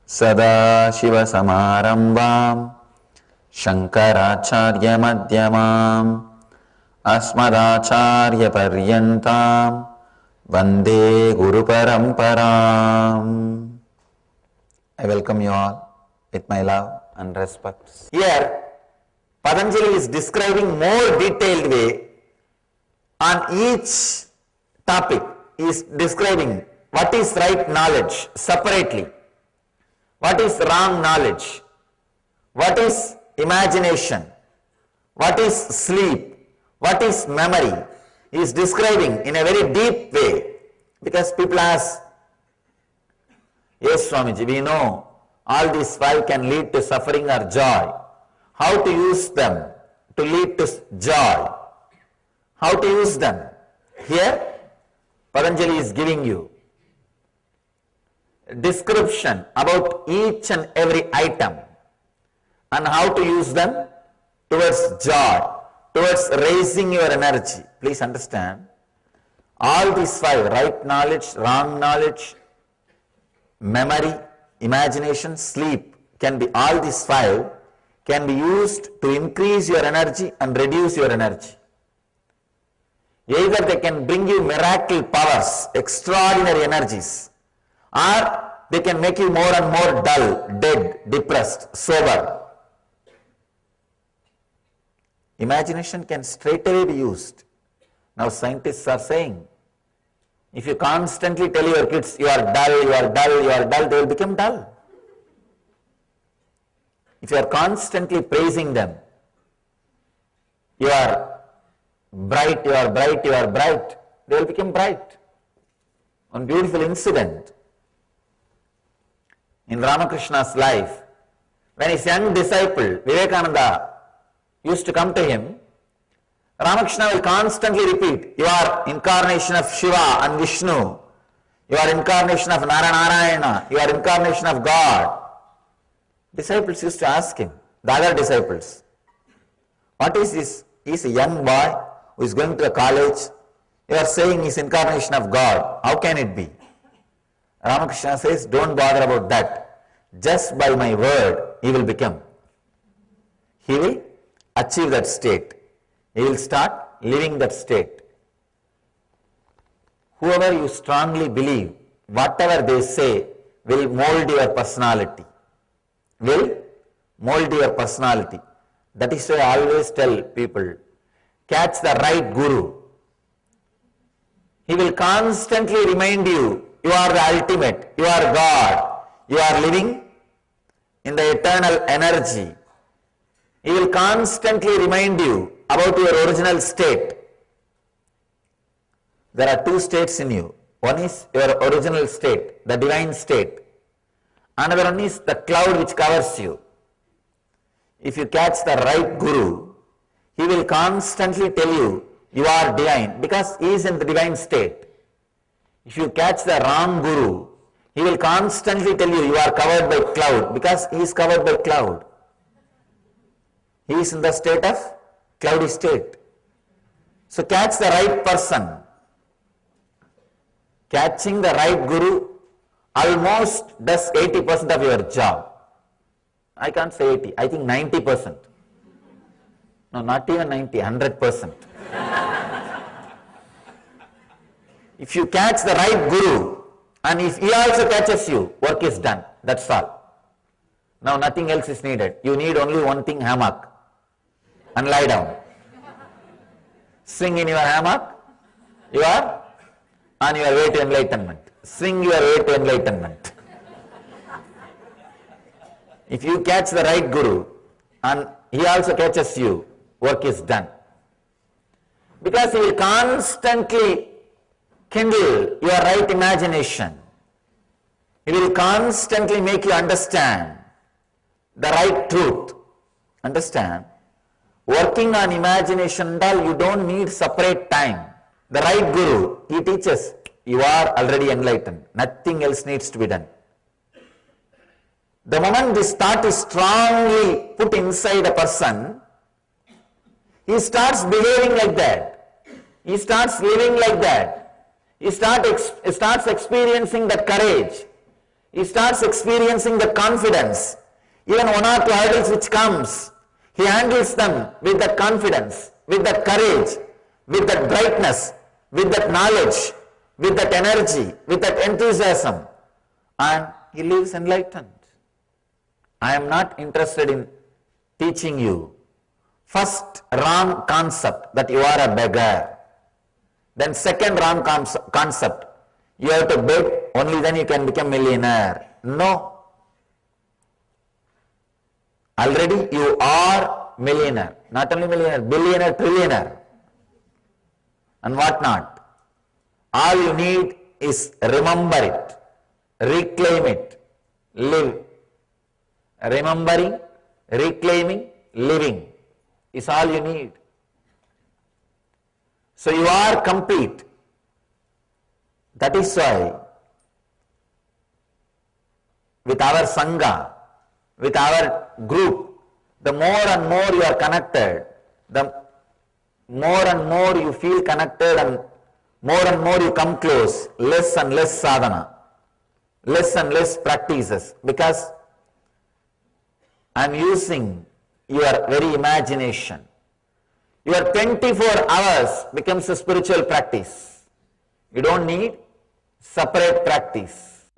सदाशिवसमारम्भां शङ्कराचार्यमध्यमाम् अस्मदाचार्यपर्यन्तां वन्दे गुरुपरम्पराम्. I welcome you all with my love and respect. Here, Patanjali is describing more detailed way on each topic. He is describing what is right knowledge separately, what is wrong knowledge, what is imagination, what is sleep, what is memory. He is describing in a very deep way, because people ask, yes Swamiji, we know all these five can lead to suffering or joy. How to use them to lead to joy? How to use them? Here Patanjali is giving you description about each and every item and how to use them towards joy, towards raising your energy. Please understand, all these five, right knowledge, wrong knowledge, memory, imagination, sleep, can be, all these five can be used to increase your energy and reduce your energy. Either they can bring you miracle powers, extraordinary energies, or they can make you more and more dull, dead, depressed, sober. Imagination can straightaway be used. Now scientists are saying, if you constantly tell your kids, you are dull, you are dull, you are dull, they will become dull. If you are constantly praising them, you are bright, you are bright, you are bright, they will become bright. One beautiful incident in Ramakrishna's life, when his young disciple Vivekananda used to come to him, Ramakrishna will constantly repeat, you are incarnation of Shiva and Vishnu, you are incarnation of Narayana, you are incarnation of God. Disciples used to ask him, the other disciples, what is this? He is a young boy who is going to a college, you are saying he is incarnation of God, how can it be? Ramakrishna says, don't bother about that, just by my word he will become. He will achieve that state. He will start living that state. Whoever you strongly believe, whatever they say will mold your personality. Will mold your personality. That is why I always tell people, catch the right guru. He will constantly remind you, you are the ultimate, you are God, you are living in the eternal energy. He will constantly remind you about your original state. There are two states in you. One is your original state, the divine state. Another one is the cloud which covers you. If you catch the right guru, he will constantly tell you, you are divine, because he is in the divine state. If you catch the wrong guru, he will constantly tell you, you are covered by cloud, because he is covered by cloud. He is in the state of cloudy state. So catch the right person. Catching the right guru almost does 80% of your job. I can't say 80, I think 90%. No, not even 90, 100%. If you catch the right guru, and if he also catches you, work is done. That's all. Now nothing else is needed. You need only one thing, hammock, and lie down. Swing in your hammock, you are on your way to enlightenment. Swing your way to enlightenment. If you catch the right guru, and he also catches you, work is done. Because he will constantly kindle your right imagination. He will constantly make you understand the right truth. Understand? Working on imagination and all, you don't need separate time. The right guru, he teaches, you are already enlightened. Nothing else needs to be done. The moment this thought is strongly put inside a person, he starts behaving like that. He starts living like that. He starts experiencing that courage. He starts experiencing the confidence. Even one or two hurdles which comes, he handles them with that confidence, with that courage, with that brightness, with that knowledge, with that energy, with that enthusiasm, and he lives enlightened. I am not interested in teaching you first wrong concept that you are a beggar. Then second wrong concept, you have to beg, only then you can become millionaire. No. Already you are millionaire. Not only millionaire, billionaire, trillionaire, and what not. All you need is remember it, reclaim it, live. Remembering, reclaiming, living is all you need. So you are complete. That is why with our Sangha, with our group, the more and more you are connected, the more and more you feel connected, and more you come close, less and less sadhana, less and less practices, because I am using your very imagination. Your 24 hours becomes a spiritual practice. You don't need separate practice.